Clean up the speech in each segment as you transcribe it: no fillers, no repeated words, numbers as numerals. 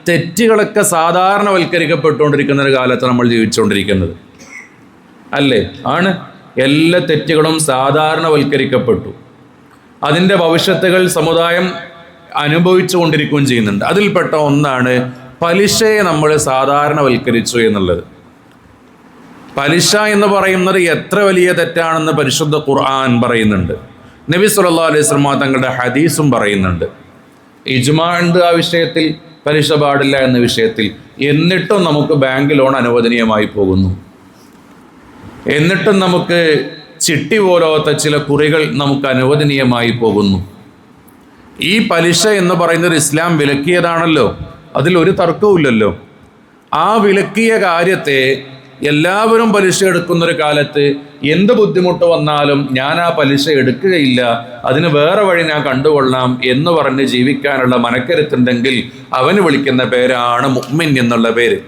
തെറ്റുകളൊക്കെ സാധാരണവൽക്കരിക്കപ്പെട്ടുകൊണ്ടിരിക്കുന്ന ഒരു കാലത്ത് നമ്മൾ ജീവിച്ചുകൊണ്ടിരിക്കുന്നത് അല്ലേ? ആണ്. എല്ലാ തെറ്റുകളും സാധാരണവൽക്കരിക്കപ്പെട്ടു. അതിൻ്റെ ഭവിഷ്യത്തുകൾ സമുദായം അനുഭവിച്ചു കൊണ്ടിരിക്കുകയും ചെയ്യുന്നുണ്ട്. അതിൽപ്പെട്ട ഒന്നാണ് പലിശയെ നമ്മൾ സാധാരണവൽക്കരിച്ചു എന്നുള്ളത്. പലിശ എന്ന് പറയുന്നത് എത്ര വലിയ തെറ്റാണെന്ന് പരിശുദ്ധ ഖുർആൻ പറയുന്നുണ്ട്. നബി സല്ലല്ലാഹു അലൈഹി വസല്ലം തങ്ങളുടെ ഹദീസും പറയുന്നുണ്ട്. ഇജ്മാ ഉണ്ട് ആ വിഷയത്തിൽ, പലിശ പാടില്ല എന്ന വിഷയത്തിൽ. എന്നിട്ടും നമുക്ക് ബാങ്ക് ലോൺ അനുവദനീയമായി പോകുന്നു. എന്നിട്ടും നമുക്ക് ചിട്ടി പോലത്തെ ചില കുറികൾ നമുക്ക് അനുവദനീയമായി പോകുന്നു. ഈ പലിശ എന്ന് പറയുന്നത് ഇസ്ലാം വിലക്കിയതാണല്ലോ, അതിലൊരു തർക്കവുമില്ലല്ലോ. ആ വിലക്കിയ കാര്യത്തെ എല്ലാവരും പലിശ എടുക്കുന്നൊരു കാലത്ത് എന്ത് ബുദ്ധിമുട്ട് വന്നാലും ഞാൻ ആ പലിശ എടുക്കുകയില്ല, അതിന് വേറെ വഴി ഞാൻ കണ്ടുകൊള്ളാം എന്ന് പറഞ്ഞ് ജീവിക്കാനുള്ള മനക്കരുത്തുണ്ടെങ്കിൽ അവന് വിളിക്കുന്ന പേരാണ് മുഅ്മിൻ എന്നുള്ള പേര്.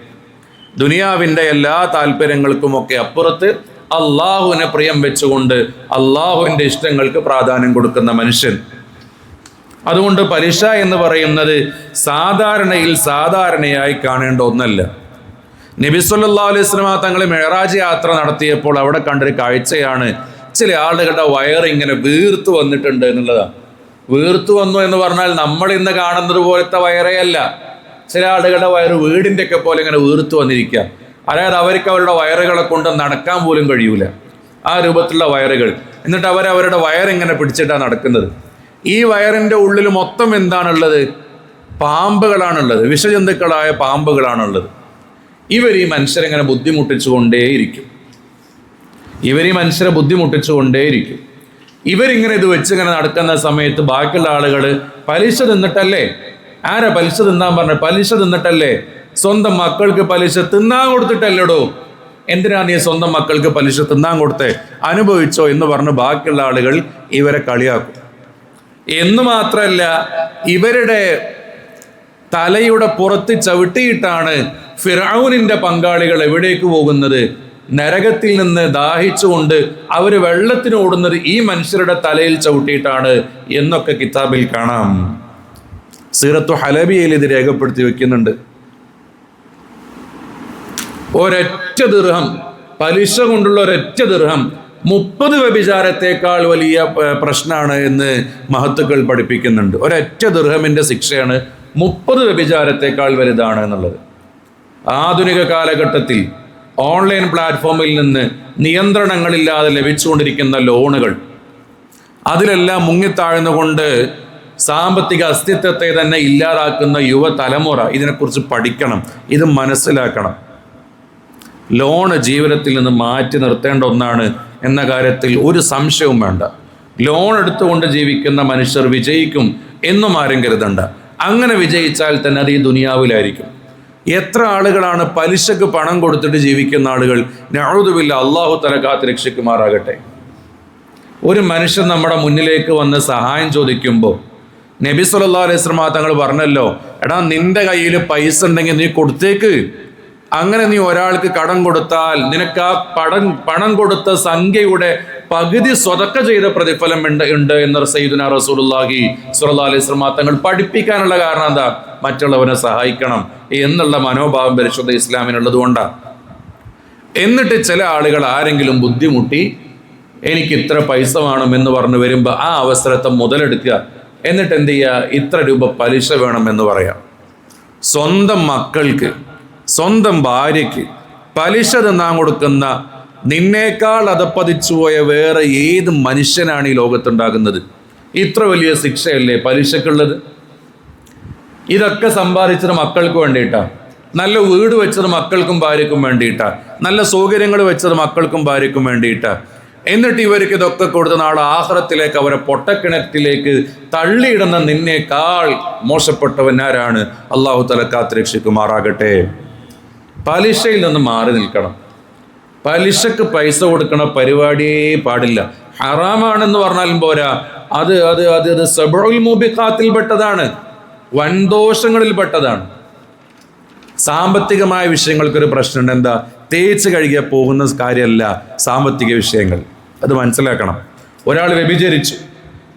ദുനിയാവിൻ്റെ എല്ലാ താല്പര്യങ്ങൾക്കുമൊക്കെ അപ്പുറത്ത് അള്ളാഹുവിനെ പ്രിയം വെച്ചുകൊണ്ട് അള്ളാഹുവിൻ്റെ ഇഷ്ടങ്ങൾക്ക് പ്രാധാന്യം കൊടുക്കുന്ന മനുഷ്യൻ. അതുകൊണ്ട് പലിശ എന്ന് പറയുന്നത് സാധാരണയായി കാണേണ്ട ഒന്നല്ല. നബി സല്ലല്ലാഹു അലൈഹി വസല്ലം തങ്ങൾ മിഅ്റാജ് യാത്ര നടത്തിയപ്പോൾ അവിടെ കണ്ടൊരു കാഴ്ചയാണ് ചില ആളുകളുടെ വയറിങ്ങനെ വീർത്തു വന്നിട്ടുണ്ട് എന്നുള്ളതാണ്. വീർത്തു വന്നു എന്ന് പറഞ്ഞാൽ നമ്മൾ ഇന്ന് കാണുന്നത് പോലത്തെ വയറേയല്ല. ചില ആളുകളുടെ വയറ് വീടിൻ്റെ ഒക്കെ പോലെ ഇങ്ങനെ വീർത്തു വന്നിരിക്കുക. അതായത് അവർക്ക് അവരുടെ വയറുകളെ കൊണ്ട് നടക്കാൻ പോലും കഴിയൂല, ആ രൂപത്തിലുള്ള വയറുകൾ. എന്നിട്ട് അവരുടെ വയറിങ്ങനെ പിടിച്ചിട്ടാണ് നടക്കുന്നത്. ഈ വയറിൻ്റെ ഉള്ളിൽ മൊത്തം എന്താണുള്ളത്? പാമ്പുകളാണുള്ളത്, വിഷജന്തുക്കളായ പാമ്പുകളാണുള്ളത്. ഇവർ ഈ മനുഷ്യരെങ്ങനെ ബുദ്ധിമുട്ടിച്ചുകൊണ്ടേയിരിക്കും. ഇവരിങ്ങനെ ഇത് വെച്ചിങ്ങനെ നടക്കുന്ന സമയത്ത് ബാക്കിയുള്ള ആളുകൾ പലിശ തിന്നിട്ടല്ലേ? ആരാ പലിശ തിന്നാൻ പറഞ്ഞ? പലിശ തിന്നിട്ടല്ലേ? സ്വന്തം മക്കൾക്ക് പലിശ തിന്നാൻ കൊടുത്തിട്ടല്ലടോ. എന്തിനാ നീ സ്വന്തം മക്കൾക്ക് പലിശ തിന്നാൻ കൊടുത്തേ? അനുഭവിച്ചോ എന്ന് പറഞ്ഞ് ബാക്കിയുള്ള ആളുകൾ ഇവരെ കളിയാക്കും. എന്ന് മാത്രമല്ല, ഇവരുടെ തലയുടെ പുറത്ത് ചവിട്ടിയിട്ടാണ് ഫിർഔനിന്റെ പങ്കാളികൾ എവിടേക്ക് പോകുന്നത്? നരകത്തിൽ നിന്ന് ദാഹിച്ചുകൊണ്ട് അവർ വെള്ളത്തിന് ഓടുന്നത് ഈ മനുഷ്യരുടെ തലയിൽ ചവിട്ടിയിട്ടാണ് എന്നൊക്കെ കിതാബിൽ കാണാം. സീറത്തു ഹലബിയയിൽ ഇത് രേഖപ്പെടുത്തി വെക്കുന്നുണ്ട്. ഒരൊറ്റ ദിർഹം, പലിശ കൊണ്ടുള്ള ഒരൊറ്റ ദിർഹം 30 വ്യഭിചാരത്തേക്കാൾ വലിയ പ്രശ്നമാണ് എന്ന് മഹത്തുക്കൾ പഠിപ്പിക്കുന്നുണ്ട്. ഒരൊറ്റ ദിർഹമിന്റെ ശിക്ഷയാണ് 30 വ്യഭിചാരത്തേക്കാൾ വലുതാണ് എന്നുള്ളത്. ആധുനിക കാലഘട്ടത്തിൽ ഓൺലൈൻ പ്ലാറ്റ്ഫോമിൽ നിന്ന് നിയന്ത്രണങ്ങളില്ലാതെ ലഭിച്ചുകൊണ്ടിരിക്കുന്ന ലോണുകൾ, അതിലെല്ലാം മുങ്ങിത്താഴ്ന്നുകൊണ്ട് സാമ്പത്തിക അസ്തിത്വത്തെ തന്നെ ഇല്ലാതാക്കുന്ന യുവതലമുറ ഇതിനെക്കുറിച്ച് പഠിക്കണം, ഇത് മനസ്സിലാക്കണം. ലോണ് ജീവിതത്തിൽ നിന്ന് മാറ്റി നിർത്തേണ്ട ഒന്നാണ് എന്ന കാര്യത്തിൽ ഒരു സംശയവും വേണ്ട. ലോൺ എടുത്തുകൊണ്ട് ജീവിക്കുന്ന മനുഷ്യർ വിജയിക്കും എന്നും ആരും കരുതണ്ട. അങ്ങനെ വിജയിച്ചാൽ തന്നെ അത് ഈ ദുനിയാവിലായിരിക്കും. എത്ര ആളുകളാണ് പലിശക്ക് പണം കൊടുത്തിട്ട് ജീവിക്കുന്ന ആളുകൾ? നഊദു ബില്ലാഹ്, അല്ലാഹു തആല കാത്ത് രക്ഷിക്കുമാറാകട്ടെ. ഒരു മനുഷ്യൻ നമ്മുടെ മുന്നിലേക്ക് വന്ന് സഹായം ചോദിക്കുമ്പോൾ നബി സല്ലല്ലാഹു അലൈഹി വസല്ലം തങ്ങൾ പറഞ്ഞല്ലോ, എടാ നിന്റെ കയ്യിൽ പൈസ ഉണ്ടെങ്കിൽ നീ കൊടുത്തേക്ക്. അങ്ങനെ നീ ഒരാൾക്ക് കടം കൊടുത്താൽ നിനക്ക് ആ പണം കൊടുത്ത സംഖ്യയുടെ പകുതി സ്വതക്ക ചെയ്ത പ്രതിഫലം ഉണ്ട് എന്ന് സയ്യിദുനാ റസൂലുള്ളാഹി സ്വല്ലല്ലാഹു അലൈഹി വസല്ലം തങ്ങൾ പഠിപ്പിക്കാനുള്ള കാരണം എന്താ? മറ്റുള്ളവരെ സഹായിക്കണം എന്നുള്ള മനോഭാവം പരിശുദ്ധ ഇസ്ലാമിനുള്ളത് കൊണ്ടാണ്. എന്നിട്ട് ചില ആളുകൾ ആരെങ്കിലും ബുദ്ധിമുട്ടി എനിക്ക് ഇത്ര പൈസ വേണം എന്ന് പറഞ്ഞു വരുമ്പോൾ ആ അവസരത്തെ മുതലെടുക്കുക. എന്നിട്ട് എന്ത് ചെയ്യുക? ഇത്ര രൂപ പലിശ വേണം എന്ന് പറയാം. സ്വന്തം മക്കൾക്ക്, സ്വന്തം ഭാര്യയ്ക്ക് പലിശ തിന്നാൻ കൊടുക്കുന്ന നിന്നേക്കാൾ അതപ്പതിച്ചു പോയ വേറെ ഏത് മനുഷ്യനാണ് ഈ ലോകത്തുണ്ടാകുന്നത്? ഇത്ര വലിയ ശിക്ഷയല്ലേ പലിശക്കുള്ളത്? ഇതൊക്കെ സമ്പാദിച്ചത് മക്കൾക്ക് വേണ്ടിയിട്ടാണ്. നല്ല വീട് വെച്ചത് മക്കൾക്കും ഭാര്യയ്ക്കും വേണ്ടിയിട്ടാണ്. നല്ല സൗകര്യങ്ങൾ വെച്ചത് മക്കൾക്കും ഭാര്യയ്ക്കും വേണ്ടിയിട്ടാണ്. എന്നിട്ട് ഇവർക്ക് ഇതൊക്കെ കൊടുത്ത നാളെ ആഖിറത്തിലേക്ക് അവരെ പൊട്ടക്കിണറ്റിലേക്ക് തള്ളിയിടുന്ന നിന്നേക്കാൾ മോശപ്പെട്ടവൻ ആരാണ്? അല്ലാഹു തആല കാത്ത് രക്ഷിക്കുമാറാകട്ടെ. പലിശയിൽ നിന്ന് മാറി നിൽക്കണം. പലിശക്ക് പൈസ കൊടുക്കണ പരിപാടിയേ പാടില്ല. ഹറാമാണെന്ന് പറഞ്ഞാലും പോരാ, അത് അത് അത് അത് സബഉൽ മുബിഖാത്തിൽ പെട്ടതാണ്, വൻദോഷങ്ങളിൽ പെട്ടതാണ്. സാമ്പത്തികമായ വിഷയങ്ങൾക്കൊരു പ്രശ്നമുണ്ട്. എന്താ? തേച്ച് കഴുകിയ പോകുന്ന കാര്യമല്ല സാമ്പത്തിക വിഷയങ്ങൾ. അത് മനസ്സിലാക്കണം. ഒരാൾ വ്യഭിചരിച്ചു,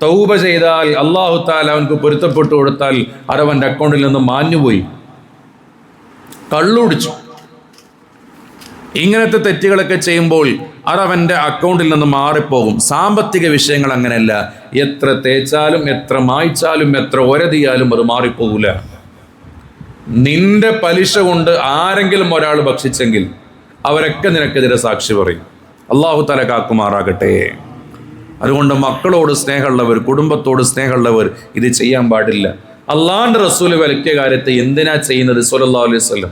തൗബ ചെയ്താൽ അല്ലാഹു തആല അവൻക്ക് പൊരുത്തപ്പെട്ടു കൊടുത്താൽ അത് അവൻ്റെ അക്കൗണ്ടിൽ നിന്ന് മാഞ്ഞുപോയി. കള്ളുടിച്ചു. ഇങ്ങനത്തെ തെറ്റുകളൊക്കെ ചെയ്യുമ്പോൾ അതവൻ്റെ അക്കൗണ്ടിൽ നിന്ന് മാറിപ്പോകും. സാമ്പത്തിക വിഷയങ്ങൾ അങ്ങനെയല്ല. എത്ര തേച്ചാലും എത്ര മായ്ച്ചാലും എത്ര ഒരതിയാലും അത് മാറിപ്പോകൂല. നിന്റെ പലിശ കൊണ്ട് ആരെങ്കിലും ഒരാൾ ഭക്ഷിച്ചെങ്കിൽ അവരൊക്കെ നിനക്കെതിരെ സാക്ഷി പറയും. അള്ളാഹു തആല കാക്കുമാറാകട്ടെ. അതുകൊണ്ട് മക്കളോട് സ്നേഹമുള്ളവർ, കുടുംബത്തോട് സ്നേഹമുള്ളവർ ഇത് ചെയ്യാൻ പാടില്ല. അള്ളാഹുവിൻ്റെ റസൂൽ വിലക്കിയ കാര്യത്തെ എന്തിനാ ചെയ്യുന്നത് സ്വല്ലല്ലാഹു അലൈഹി വസല്ലം?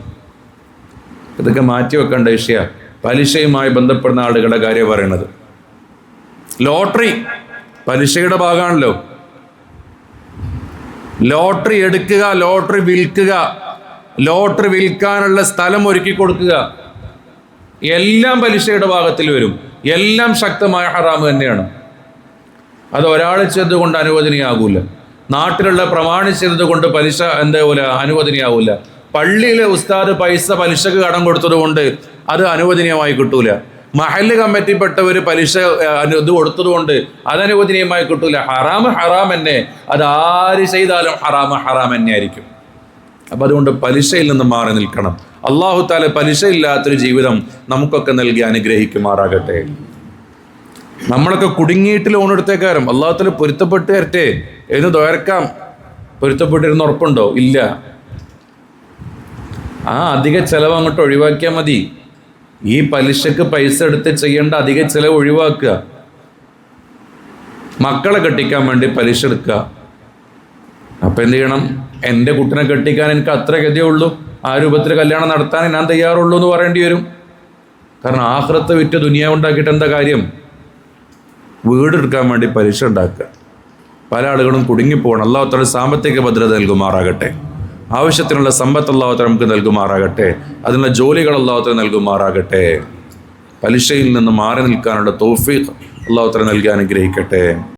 ഇതൊക്കെ മാറ്റിവെക്കേണ്ട വിഷയമാണ്. പലിശയുമായി ബന്ധപ്പെടുന്ന ആളുകളുടെ കാര്യം പറയണത്. ലോട്ടറി പലിശയുടെ ഭാഗമാണല്ലോ. ലോട്ടറി എടുക്കുക, ലോട്ടറി വിൽക്കുക, ലോട്ടറി വിൽക്കാനുള്ള സ്ഥലം ഒരുക്കി കൊടുക്കുക, എല്ലാം പലിശയുടെ ഭാഗത്തിൽ വരും. എല്ലാം ശക്തമായ ഹറാമ് തന്നെയാണ്. അത് ഒരാൾ ചെയ്തുകൊണ്ട് അനുവദനീയാകൂല. നാട്ടിലുള്ള പ്രമാണിച്ചത് കൊണ്ട് പലിശ എന്താവൂല, അനുവദനീയാവൂല. പള്ളിയിലെ ഉസ്താദ് പൈസ പലിശക്ക് കടം കൊടുത്തത് കൊണ്ട് അത് അനുവദനീയമായി കിട്ടൂല. മഹല്ല് കമ്മിറ്റിപ്പെട്ടവർ പലിശ ഇത് കൊടുത്തത് കൊണ്ട് അത് അനുവദനീയമായി കിട്ടൂല. ഹറാമ് ഹറാം തന്നെ. അത് ആര് ചെയ്താലും ഹറാമ് ഹറാം തന്നെ ആയിരിക്കും. അപ്പം അതുകൊണ്ട് പലിശയിൽ നിന്ന് മാറി നിൽക്കണം. അള്ളാഹു തആല പലിശയില്ലാത്തൊരു ജീവിതം നമുക്കൊക്കെ നൽകി അനുഗ്രഹിക്കുമാറാകട്ടെ. നമ്മളൊക്കെ കുടുങ്ങിയിട്ട് ലോൺ എടുത്തേക്കാരും. അള്ളാഹു തആല പൊരുത്തപ്പെട്ട് തരട്ടെ എന്ന് ദ്വാരക്കാം. പൊരുത്തപ്പെട്ടിരുന്ന് ഉറപ്പുണ്ടോ? ഇല്ല. ആ അധിക ചെലവ് അങ്ങോട്ട് ഒഴിവാക്കിയാൽ മതി. ഈ പലിശക്ക് പൈസ എടുത്ത് ചെയ്യേണ്ട അധിക ചെലവ് ഒഴിവാക്കുക. മക്കളെ കെട്ടിക്കാൻ വേണ്ടി പലിശ എടുക്കുക. അപ്പം എന്ത് ചെയ്യണം? എൻ്റെ കുട്ടിനെ കെട്ടിക്കാൻ എനിക്ക് അത്ര ഗതിയേ ഉള്ളൂ, ആ രൂപത്തിൽ കല്യാണം നടത്താൻ ഞാൻ തയ്യാറുള്ളൂ എന്ന് പറയേണ്ടി വരും. കാരണം ആഖിറത്ത് വിറ്റ് ദുനിയാവ് ഉണ്ടാക്കിയിട്ട് എന്താ കാര്യം? വീടെടുക്കാൻ വേണ്ടി പലിശ ഉണ്ടാക്കുക. പല ആളുകളും കുടുങ്ങിപ്പോകണം. അല്ലാഹു തആല സാമ്പത്തിക ഭദ്രത നൽകുമാറാകട്ടെ. ആവശ്യത്തിനുള്ള സമ്പത്ത് അല്ലാഹു തആല നമുക്ക് നൽകുമാറാകട്ടെ. അതിനുള്ള ജോലികൾ അല്ലാഹു തആല നൽകുമാറാകട്ടെ. പലിശയിൽ നിന്ന് മാറി നിൽക്കാനുള്ള തൗഫീഖ് അല്ലാഹു തആല നൽകി അനുഗ്രഹിക്കട്ടെ.